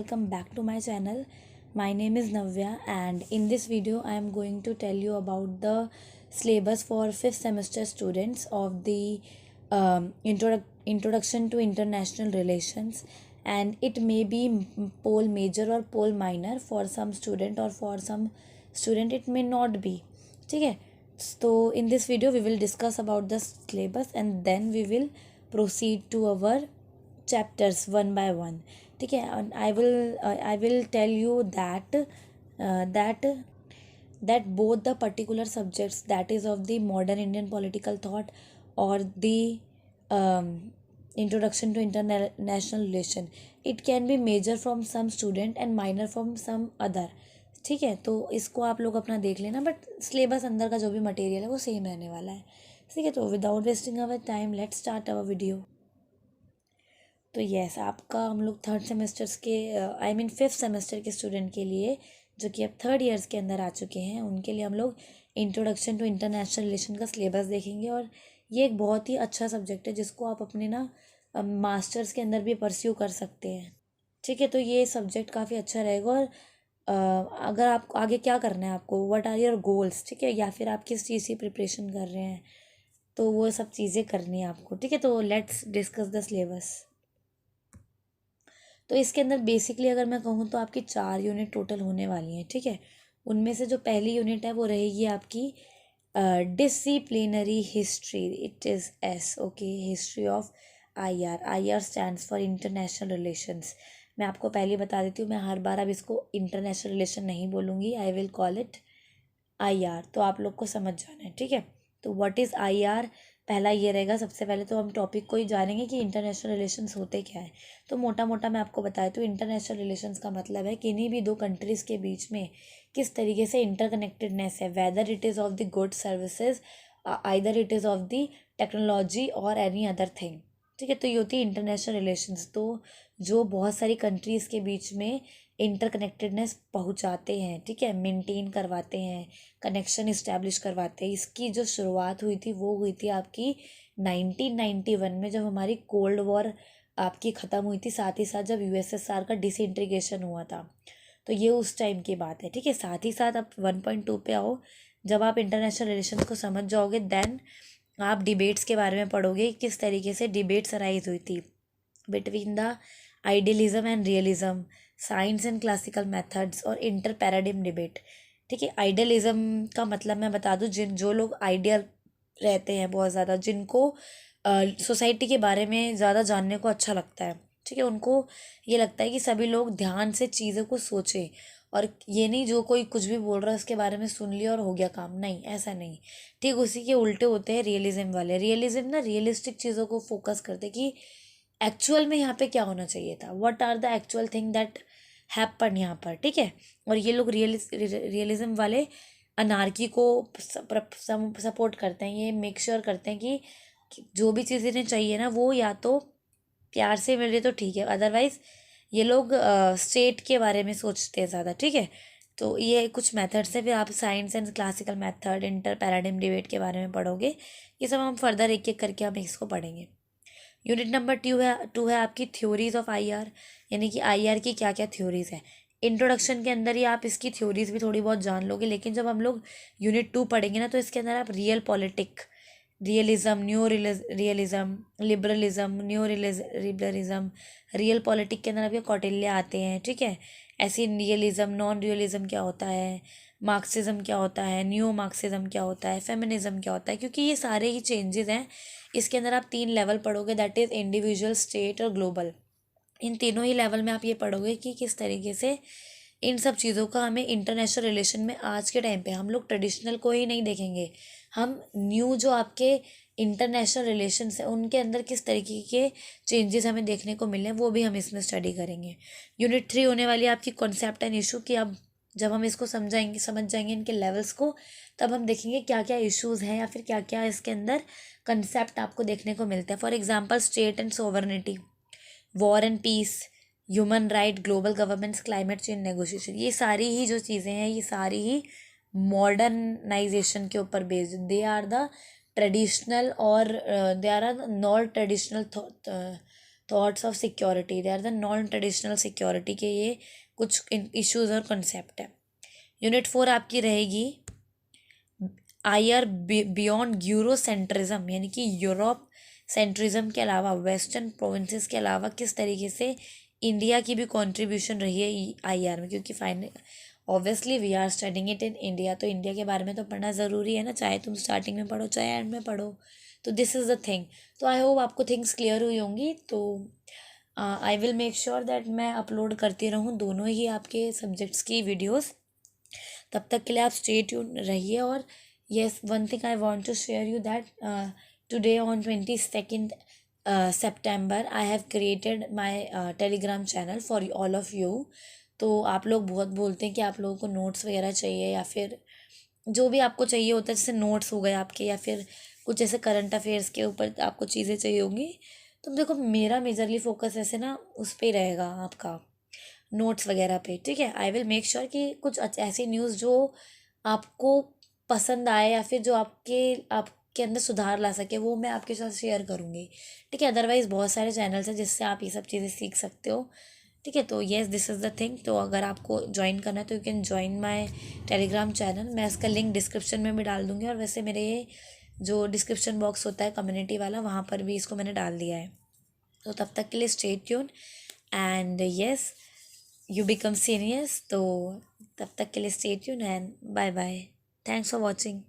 welcome back to my channel. My name is Navya, and in this video I am going to tell you about the syllabus for 5th semester students of the Introduction to International Relations, and it may be pole major or pole minor for some student, or for some student it may not be. ठीक है. So in this video we will discuss about the syllabus and then we will proceed to our chapters one by one. ठीक है. And I will tell you that both the particular subjects, that is of the modern Indian political thought or the introduction to international relation, it can be major from some student and minor from some other. ठीक है. तो इसको आप लोग अपना देख लेना, but syllabus अंदर का जो भी मटेरियल है वो सेम रहने वाला है. ठीक है. तो without wasting our time let's start our video. तो यस, आपका हम लोग थर्ड सेमेस्टर्स के फिफ्थ सेमेस्टर के स्टूडेंट के लिए जो कि अब थर्ड ईयर्स के अंदर आ चुके हैं, उनके लिए हम लोग इंट्रोडक्शन टू इंटरनेशनल रिलेशन का सिलेबस देखेंगे. और ये एक बहुत ही अच्छा सब्जेक्ट है जिसको आप अपने ना मास्टर्स के अंदर भी परस्यू कर सकते हैं. ठीक है. तो ये सब्जेक्ट काफ़ी अच्छा रहेगा. और अगर आप आगे क्या करना है, आपको व्हाट आर योर गोल्स, ठीक है, या फिर आप किस चीज़ की प्रिपरेशन कर रहे हैं, तो वो सब चीज़ें करनी है आपको. ठीक है. तो लेट्स डिस्कस द सिलेबस. तो इसके अंदर बेसिकली अगर मैं कहूँ तो आपकी 4 यूनिट टोटल होने वाली हैं. ठीक है. उनमें से जो पहली यूनिट है वो रहेगी आपकी disciplinary history. It is S. Okay. History of IR. IR stands for international relations. मैं आपको पहले बता देती हूँ, मैं हर बार अब इसको इंटरनेशनल रिलेशन नहीं बोलूँगी. I will call it IR. तो आप लोग को समझ जाना है. ठीक है. तो व्हाट इज़ IR, पहला ये रहेगा. सबसे पहले तो हम टॉपिक को ही जानेंगे कि इंटरनेशनल रिलेशंस होते क्या है. तो मोटा मोटा मैं आपको बताया, तो इंटरनेशनल रिलेशंस का मतलब है किन्हीं भी दो कंट्रीज़ के बीच में किस तरीके से इंटरकनेक्टेडनेस है, whether it is of the good services, either it is of the technology और एनी अदर थिंग. ठीक है. तो ये होती है इंटरनेशनल रिलेशंस. तो जो बहुत सारी कंट्रीज़ के बीच में इंटरकनेक्टेडनेस पहुंचाते हैं, ठीक है, मेंटेन करवाते हैं, कनेक्शन इस्टेब्लिश करवाते हैं. इसकी जो शुरुआत हुई थी वो हुई थी आपकी 1991 में, जब हमारी कोल्ड वॉर आपकी ख़त्म हुई थी, साथ ही साथ जब USSR का डिसइंटीग्रेशन हुआ था. तो ये उस टाइम की बात है. ठीक है. साथ ही साथ आप 1.2 पे आओ. जब आप इंटरनेशनल रिलेशन को समझ जाओगे देन आप डिबेट्स के बारे में पढ़ोगे, किस तरीके से डिबेट्स अराइज हुई थी between the idealism and realism, science and classical methods और इंटर पैराडिम डिबेट. ठीक है. आइडियलिज्म का मतलब मैं बता दूं, जो लोग आइडियल रहते हैं बहुत ज़्यादा, जिनको सोसाइटी के बारे में ज़्यादा जानने को अच्छा लगता है, ठीक है, उनको ये लगता है कि सभी लोग ध्यान से चीज़ों को सोचें, और ये नहीं जो कोई कुछ भी बोल रहा है उसके बारे में सुन लिया और हो गया काम. नहीं, ऐसा नहीं. ठीक उसी के उल्टे होते हैं रियलिज्म वाले. रियलिज्म ना रियलिस्टिक चीज़ों को फोकस करते कि एक्चुअल में यहाँ पे क्या होना चाहिए था, what are the actual thing that happen यहाँ पर. ठीक है. और ये लोग रियलिज्म वाले अनार्की को सपोर्ट करते हैं. ये मेक श्योर करते हैं कि जो भी चीज़ इन्हें चाहिए ना वो या तो प्यार से मिल रही तो ठीक है, अदरवाइज ये लोग स्टेट के बारे में सोचते हैं ज़्यादा. ठीक है. तो ये कुछ मेथड्स हैं. फिर आप science and classical method, inter paradigm debate के बारे में पढ़ोगे. ये सब हम फर्दर एक एक करके हम इसको पढ़ेंगे. यूनिट नंबर 2 है आपकी थ्योरीज ऑफ IR, यानी कि IR की क्या क्या थ्योरीज है. इंट्रोडक्शन के अंदर ही आप इसकी थ्योरीज भी थोड़ी बहुत जान लोगे, लेकिन जब हम लोग यूनिट 2 पढ़ेंगे ना, तो इसके अंदर आप real politic, realism, new realism, liberalism, new liberalism, real politic के अंदर आपके कौटिल्य आते हैं. ठीक है. ऐसी रियलिज्म, नॉन रियलिज्म क्या होता है, मार्क्सिज्म क्या होता है, न्यू मार्क्सिज्म क्या होता है, फेमिनिज्म क्या होता है, क्योंकि ये सारे ही चेंजेस हैं. इसके अंदर आप 3 लेवल पढ़ोगे, दैट इज़ इंडिविजुअल, स्टेट और ग्लोबल. इन तीनों ही लेवल में आप ये पढ़ोगे कि किस तरीके से इन सब चीज़ों का हमें इंटरनेशनल रिलेशन में आज के टाइम पे हम लोग ट्रेडिशनल को ही नहीं देखेंगे, हम न्यू जो आपके इंटरनेशनल रिलेशंस हैं उनके अंदर किस तरीके के चेंजेस हमें देखने को मिले हैं, वो भी हम इसमें स्टडी करेंगे. यूनिट 3 होने वाली है आपकी कॉन्सेप्ट एंड इशू, कि अब जब हम इसको समझ जाएंगे इनके लेवल्स को, तब हम देखेंगे क्या क्या इश्यूज़ हैं या फिर क्या क्या इसके अंदर कंसेप्ट आपको देखने को मिलता है. For example state and sovereignty, war and peace, human right, global governance, climate change negotiation. ये सारी ही जो चीज़ें हैं ये सारी ही मॉडर्नाइजेशन के ऊपर based. They are the traditional और they are not traditional thoughts of security, they are the non traditional security के ये कुछ इश्यूज और कंसेप्ट है। यूनिट 4 आपकी रहेगी IR बियॉन्ड यूरोसेंट्रिज्म, यानी कि यूरोप सेंट्रिज्म के अलावा, वेस्टर्न प्रोविंसेस के अलावा किस तरीके से इंडिया की भी कंट्रीब्यूशन रही है IR में, क्योंकि final obviously we are studying it in India, तो इंडिया के बारे में तो पढ़ना ज़रूरी है ना, चाहे तुम स्टार्टिंग में पढ़ो चाहे एंड में पढ़ो। तो दिस इज़ द थिंग। तो आई होप आपको थिंग्स क्लियर हुई होंगी। तो I will make sure that मैं अपलोड करती रहूँ दोनों ही आपके सब्जेक्ट्स की वीडियोज़। तब तक के लिए आप स्टे ट्यून रहिए। और yes, one thing I want to share you that today on 22nd September I have created my Telegram channel for all of you. तो आप लोग बहुत बोलते हैं कि आप लोगों को नोट्स वगैरह चाहिए, या फिर जो भी आपको चाहिए होता है, जैसे नोट्स हो गए आपके, या फिर कुछ ऐसे करंट अफेयर्स के ऊपर आपको चीज़ें चाहिए होंगी। तो देखो मेरा मेजरली फोकस ऐसे ना उस पर ही रहेगा, आपका नोट्स वगैरह पे, ठीक है। आई विल मेक श्योर कि कुछ ऐसी न्यूज़ जो आपको पसंद आए, या फिर जो आपके अंदर सुधार ला सके, वो मैं आपके साथ शेयर करूँगी, ठीक है। अदरवाइज़ बहुत सारे चैनल्स हैं जिससे आप ये सब चीज़ें सीख सकते हो, ठीक है। तो yes, this is the thing. तो अगर आपको ज्वाइन करना है तो you can join my Telegram channel, मैं इसका लिंक डिस्क्रिप्शन में भी डाल दूँगी। और वैसे मेरे ये जो डिस्क्रिप्शन बॉक्स होता है कम्युनिटी वाला, वहाँ पर भी इसको मैंने डाल दिया है। तो तब तक के लिए stay tune and yes, you become seniors. तो तब तक के लिए stay tune and bye bye. Thanks for watching.